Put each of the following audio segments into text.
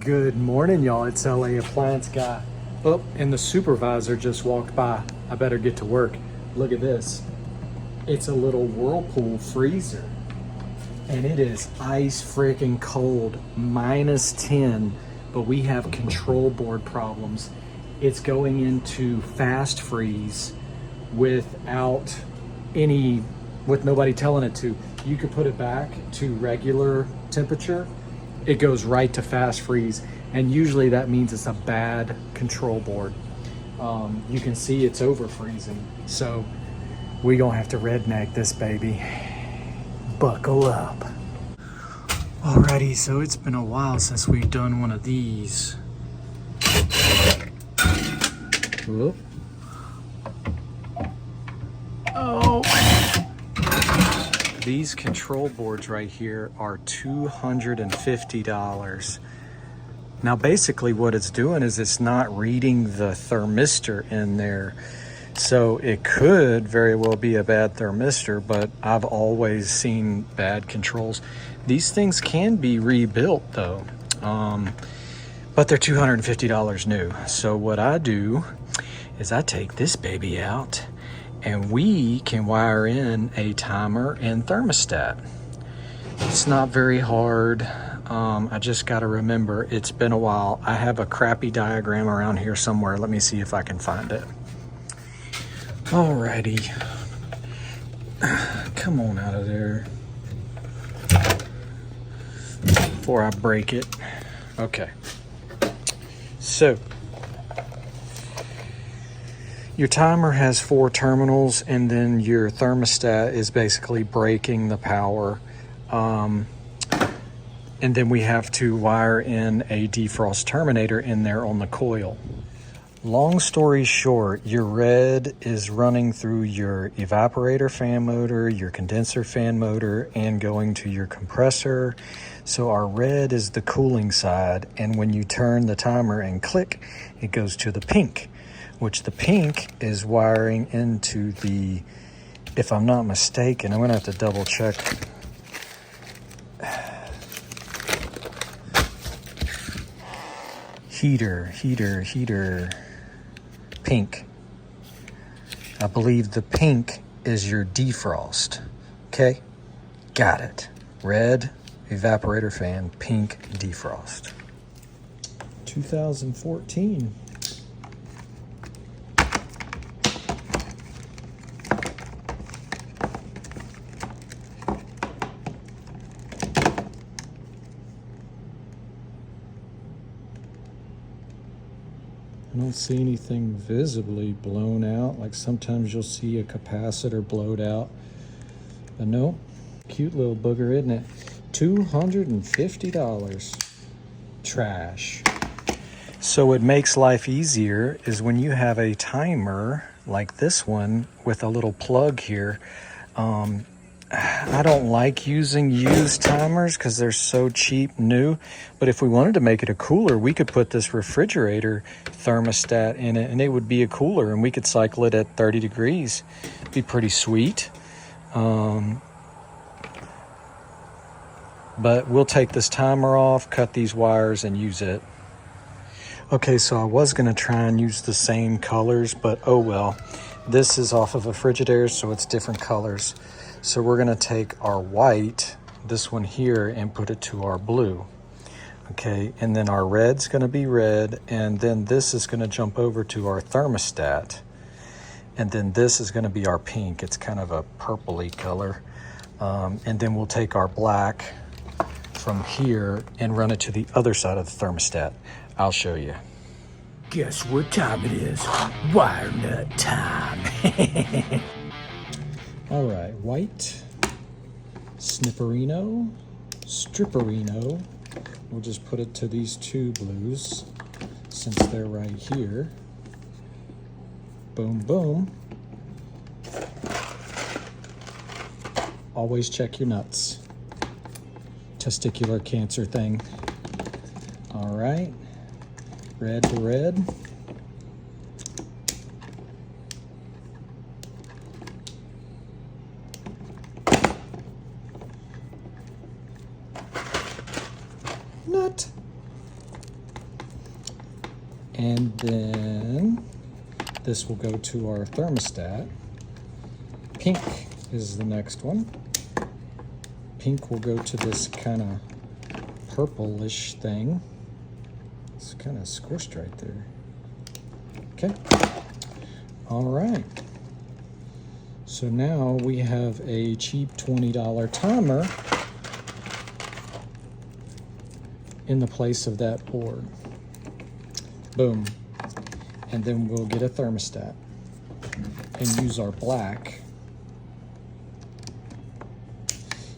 Good morning, y'all. It's LA Appliance Guy. Oh, and the supervisor just walked by. I better get to work. Look at this. It's a little Whirlpool freezer. And it is ice freaking cold, -10, but we have control board problems. It's going into fast freeze with nobody telling it to. You could put it back to regular temperature. It goes right to fast freeze, and usually that means it's a bad control board. You can see it's over freezing, so we gonna have to redneck this baby. Buckle up. Alrighty, so it's been a while since we've done one of these. Whoop. Oh. These control boards right here are $250. Now basically what it's doing is it's not reading the thermistor in there. So it could very well be a bad thermistor, but I've always seen bad controls. These things can be rebuilt though, but they're $250 new. So what I do is I take this baby out and we can wire in a timer and thermostat. It's not very hard. I just got to remember, it's been a while. I have a crappy diagram around here somewhere. Let me see if I can find it. Alrighty. Come on out of there before I break it. Okay. So your timer has 4 terminals, and then your thermostat is basically breaking the power. And then we have to wire in a defrost terminator in there on the coil. Long story short, your red is running through your evaporator fan motor, your condenser fan motor, and going to your compressor. So our red is the cooling side, and when you turn the timer and click, it goes to the pink, which the pink is wiring into the, if I'm not mistaken, I'm gonna have to double check. Heater, pink. I believe the pink is your defrost. Okay, got it. Red, evaporator fan, pink, defrost. 2014. I don't see anything visibly blown out. Like sometimes you'll see a capacitor blowed out. But no, cute little booger, isn't it? $250. Trash. So what makes life easier is when you have a timer like this one with a little plug here. I don't like using used timers because they're so cheap new, but if we wanted to make it a cooler, we could put this refrigerator thermostat in it and it would be a cooler, and we could cycle it at 30 degrees. It'd be pretty sweet. But we'll take this timer off, cut these wires, and use it. Okay, so I was going to try and use the same colors, but oh well. This is off of a Frigidaire, so it's different colors. So we're gonna take our white, this one here, and put it to our blue. Okay, and then our red's gonna be red, and then this is gonna jump over to our thermostat. And then this is gonna be our pink. It's kind of a purpley color. And then we'll take our black from here and run it to the other side of the thermostat. I'll show you. Guess what time it is? Wire nut time. All right, white, snipperino, stripperino. We'll just put it to these 2 blues since they're right here. Boom, boom. Always check your nuts. Testicular cancer thing. All right, red to red. Nut. And then this will go to our thermostat. Pink is the next one. Pink will go to this kind of purplish thing. It's kind of squished right there. Okay. All right. So now we have a cheap $20 timer in the place of that board. Boom. And then we'll get a thermostat and use our black.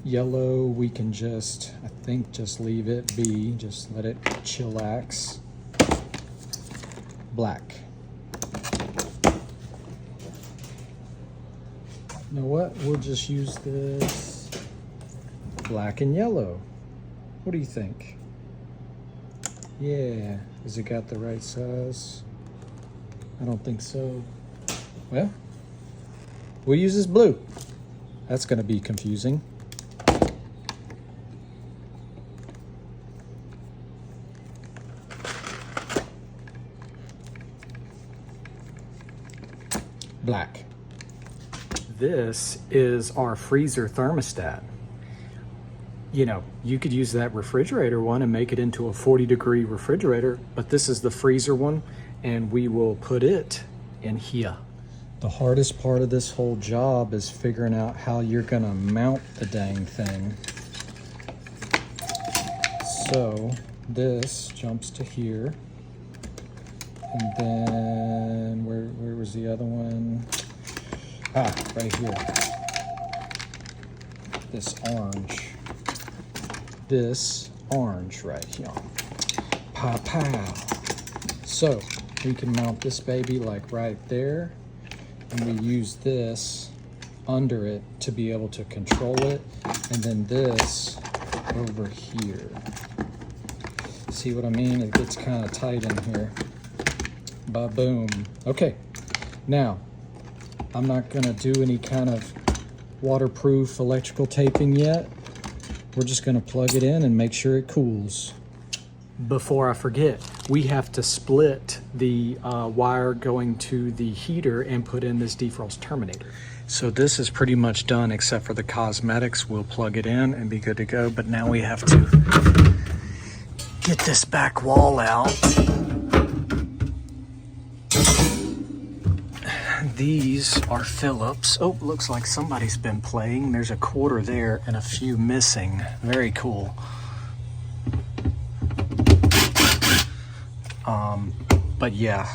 Yellow, we can just, I think, just leave it be. Just let it chillax. Black. You know what? We'll just use this black and yellow. What do you think? Yeah, has it got the right size? I don't think so. Well, we'll use this blue. That's going to be confusing. Black. This is our freezer thermostat. You know, you could use that refrigerator one and make it into a 40-degree refrigerator, but this is the freezer one, and we will put it in here. The hardest part of this whole job is figuring out how you're gonna mount the dang thing. So this jumps to here, and then where was the other one? Ah, right here. This orange right here. Pow pow. So we can mount this baby like right there, and we use this under it to be able to control it, and then this over here. See what I mean? It gets kind of tight in here. Ba-boom. Okay, now I'm not gonna do any kind of waterproof electrical taping yet. We're just gonna plug it in and make sure it cools. Before I forget, we have to split the wire going to the heater and put in this defrost terminator. So this is pretty much done except for the cosmetics. We'll plug it in and be good to go, but now we have to get this back wall out. These are Phillips. Oh, looks like somebody's been playing. There's a quarter there and a few missing. Very cool. But yeah,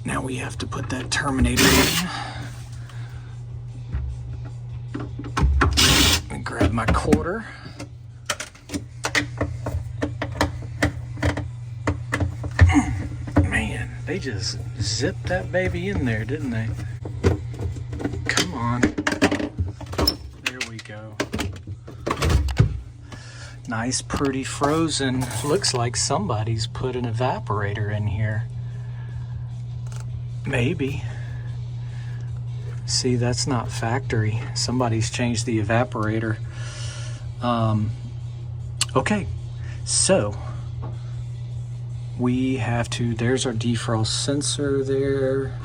now we have to put that terminator in. Let me grab my quarter. Man, they just zipped that baby in there, didn't they? Come on. There we go. Nice, pretty frozen. Looks like somebody's put an evaporator in here. Maybe. See, that's not factory. Somebody's changed the evaporator. Okay, so we have to, there's our defrost sensor there.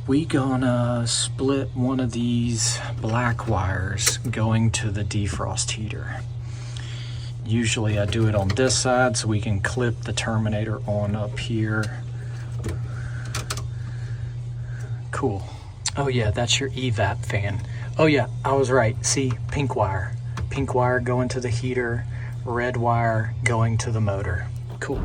We gonna split one of these black wires going to the defrost heater. Usually I do it on this side so we can clip the terminator on up here. Cool. Oh yeah, that's your evap fan. Oh yeah, I was right. See, pink wire. Pink wire going to the heater, red wire going to the motor. Cool.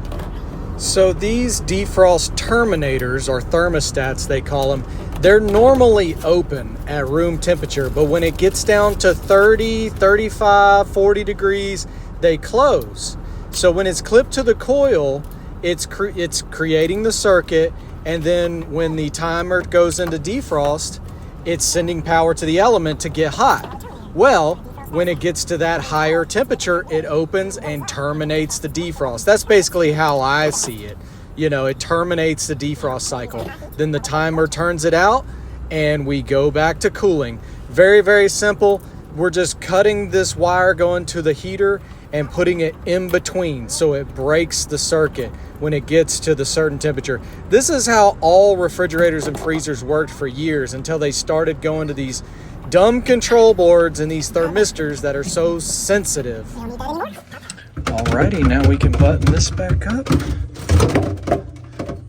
So these defrost terminators, or thermostats they call them, they're normally open at room temperature, but when it gets down to 30, 35, 40 degrees, they close. So when it's clipped to the coil, it's creating the circuit, and then when the timer goes into defrost, it's sending power to the element to get hot. Well, when it gets to that higher temperature, it opens and terminates the defrost. That's basically how I see it. You know, it terminates the defrost cycle. Then the timer turns it out and we go back to cooling. Very, very simple. We're just cutting this wire going to the heater and putting it in between so it breaks the circuit when it gets to the certain temperature. This is how all refrigerators and freezers worked for years until they started going to these dumb control boards and these thermistors that are so sensitive. Alrighty, now we can button this back up.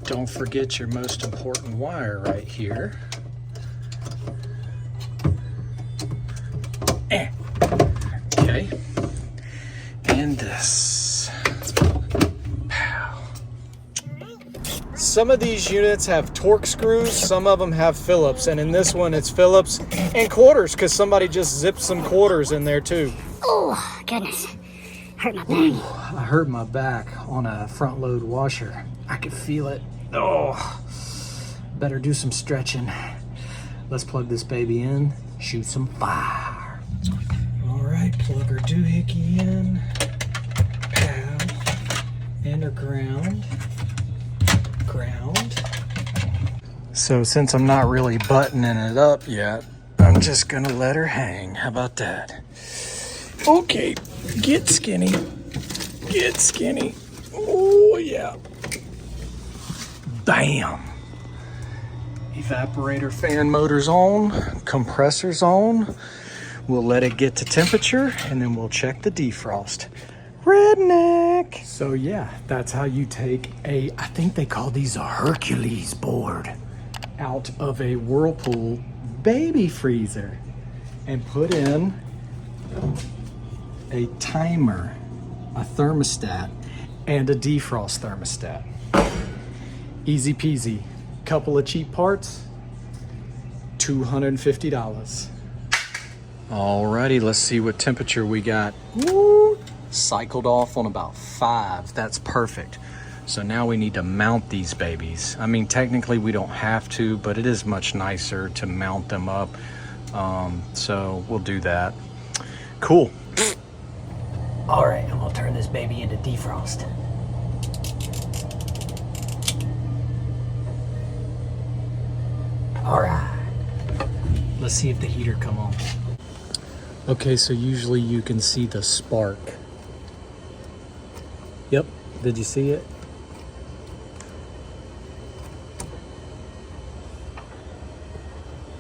Don't forget your most important wire right here. Okay. And this. Pow. Some of these units have torque screws, some of them have Phillips, and in this one it's Phillips and quarters because somebody just zipped some quarters in there too. Oh, goodness. Hurt my back. Ooh, I hurt my back on a front load washer. I could feel it. Oh, better do some stretching. Let's plug this baby in, shoot some fire. All right, plug our doohickey in. Pow. And our ground. Ground. So since I'm not really buttoning it up yet, I'm just gonna let her hang. How about that? Okay, get skinny. Get skinny. Oh, yeah. Bam. Evaporator fan motor's on, compressor's on. We'll let it get to temperature and then we'll check the defrost. Redneck. So yeah, that's how you take I think they call these a Hercules board out of a Whirlpool baby freezer and put in a timer, a thermostat, and a defrost thermostat. Easy peasy. Couple of cheap parts, $250. Alrighty, let's see what temperature we got. Woo! Cycled off on about 5. That's perfect. So now we need to mount these babies. I mean, technically we don't have to, but it is much nicer to mount them up. So we'll do that. Cool. All right, I'm gonna turn this baby into defrost. All right. Let's see if the heater come on. Okay, so usually you can see the spark. Yep, did you see it?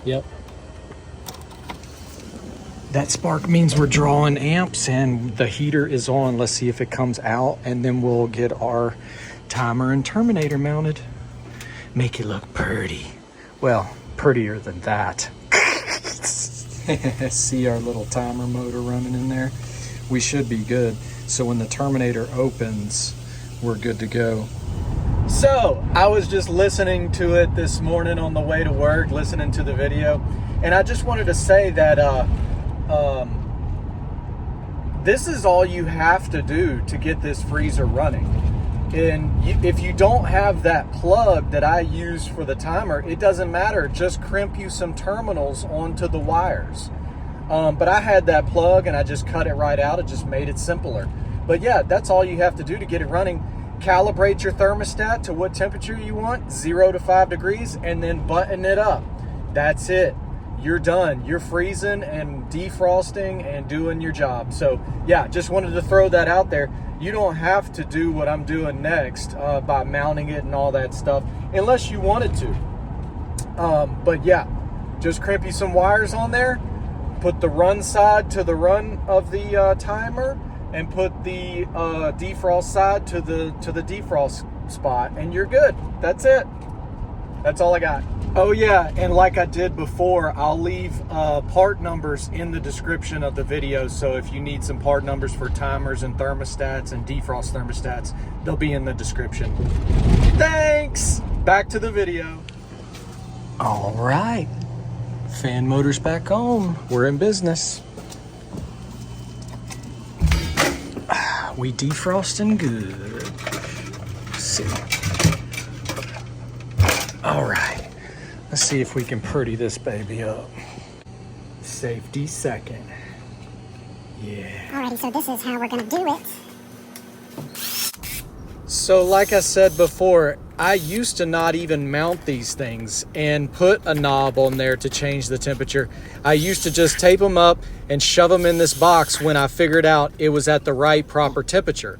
Yep. That spark means we're drawing amps and the heater is on. Let's see if it comes out and then we'll get our timer and terminator mounted. Make it look pretty. Well, prettier than that. See our little timer motor running in there? We should be good. So when the terminator opens, we're good to go. So I was just listening to it this morning on the way to work, listening to the video. And I just wanted to say that this is all you have to do to get this freezer running. And if you don't have that plug that I use for the timer, it doesn't matter. Just crimp you some terminals onto the wires. But I had that plug and I just cut it right out. It just made it simpler. But yeah, that's all you have to do to get it running. Calibrate your thermostat to what temperature you want, 0 to 5 degrees, and then button it up. That's it. You're done. You're freezing and defrosting and doing your job. So yeah, just wanted to throw that out there. You don't have to do what I'm doing next by mounting it and all that stuff unless you wanted to. But yeah, just crimp you some wires on there, put the run side to the run of the timer, and put the defrost side to the defrost spot, and you're good. That's it. That's all I got. Oh yeah, and like I did before, I'll leave part numbers in the description of the video. So if you need some part numbers for timers and thermostats and defrost thermostats, they'll be in the description. Thanks! Back to the video. All right. Fan motor's back on. We're in business. We defrosting good. Let's see. All right. Let's see if we can pretty this baby up. Safety second. Yeah. Alrighty, so this is how we're gonna do it. So like I said before, I used to not even mount these things and put a knob on there to change the temperature. I used to just tape them up and shove them in this box when I figured out it was at the right proper temperature.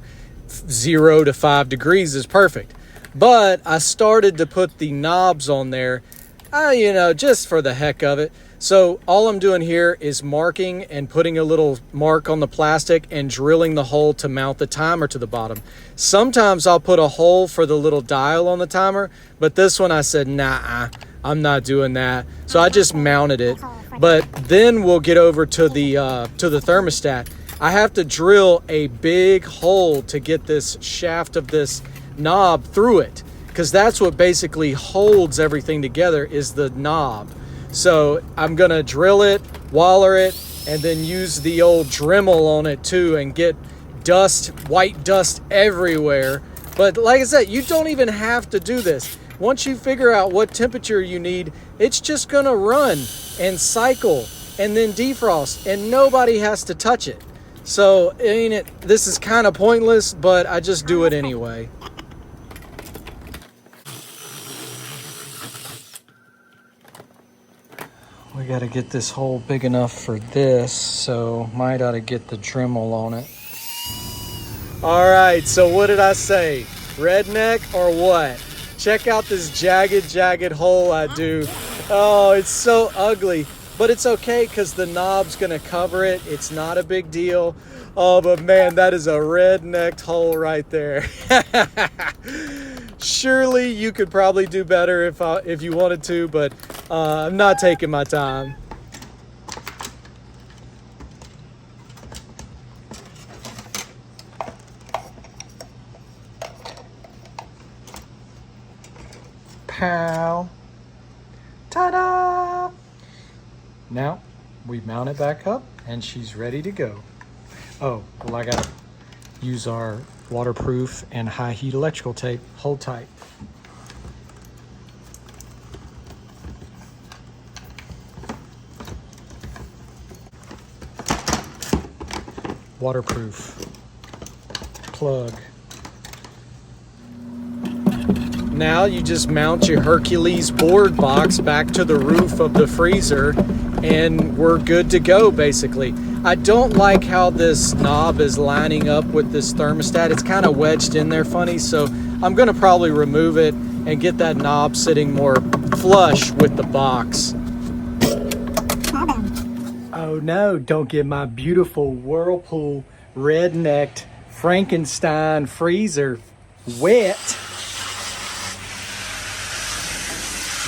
0 to 5 degrees is perfect. But I started to put the knobs on there, just for the heck of it. So all I'm doing here is marking and putting a little mark on the plastic and drilling the hole to mount the timer to the bottom. Sometimes I'll put a hole for the little dial on the timer, but this one I said, nah, I'm not doing that. So I just mounted it. But then we'll get over to the thermostat. I have to drill a big hole to get this shaft of this knob through it, because that's what basically holds everything together is the knob. So I'm gonna drill it, waller it, and then use the old Dremel on it too and get dust, white dust everywhere. But like I said, you don't even have to do this. Once you figure out what temperature you need, it's just gonna run and cycle and then defrost, and nobody has to touch it. So this is kind of pointless, but I just do it anyway. We got to get this hole big enough for this, so might ought to get the Dremel on it. All right, so what did I say? Redneck or what? Check out this jagged hole I do. Oh, it's so ugly, but it's okay because the knob's gonna cover it. It's not a big deal. Oh, but man, that is a rednecked hole right there. Surely you could probably do better if you wanted to, but I'm not taking my time. Pow. Ta-da! Now we mount it back up and she's ready to go. Oh, well, I gotta use our waterproof and high heat electrical tape. Hold tight. Waterproof plug. Now you just mount your Hercules board box back to the roof of the freezer and we're good to go basically. I don't like how this knob is lining up with this thermostat. It's kind of wedged in there funny, so I'm gonna probably remove it and get that knob sitting more flush with the box. Oh no, don't get my beautiful Whirlpool rednecked Frankenstein freezer wet.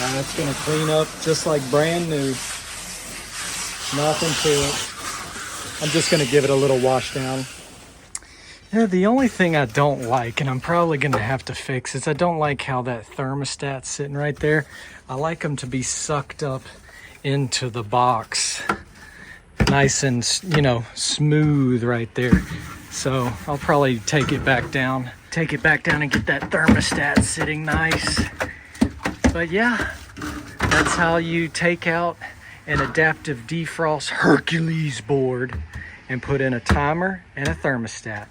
Now it's gonna clean up just like brand new. Nothing to it. I'm just gonna give it a little wash down. Yeah, the only thing I don't like, and I'm probably gonna have to fix, is I don't like how that thermostat's sitting right there. I like them to be sucked up into the box. Nice and, smooth right there. So I'll probably take it back down and get that thermostat sitting nice. But yeah, that's how you take out an adaptive defrost Hercules board and put in a timer and a thermostat.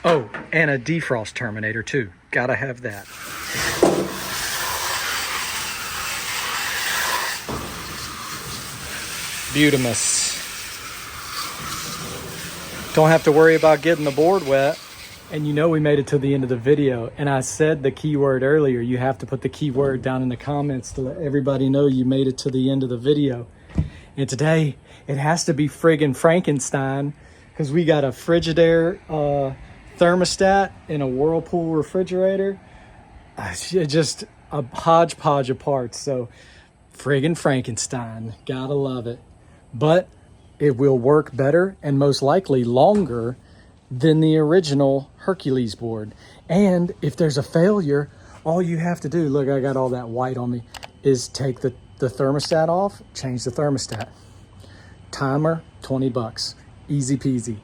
Oh, and a defrost terminator too. Gotta have that. Beautimus. Don't have to worry about getting the board wet. And we made it to the end of the video, and I said the keyword earlier. You have to put the keyword down in the comments to let everybody know you made it to the end of the video. And today it has to be friggin' Frankenstein, because we got a Frigidaire thermostat and a Whirlpool refrigerator. Just a hodgepodge of parts. So friggin' Frankenstein, gotta love it. But it will work better and most likely longer than the original Hercules board. And if there's a failure, all you have to do, look, I got all that white on me, is take the thermostat off, change the thermostat. Timer, 20 bucks. Easy peasy.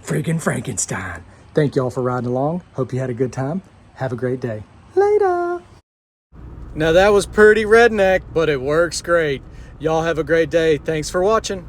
Friggin' Frankenstein. Thank y'all for riding along. Hope you had a good time. Have a great day. Later. Now that was pretty redneck, but it works great. Y'all have a great day. Thanks for watching.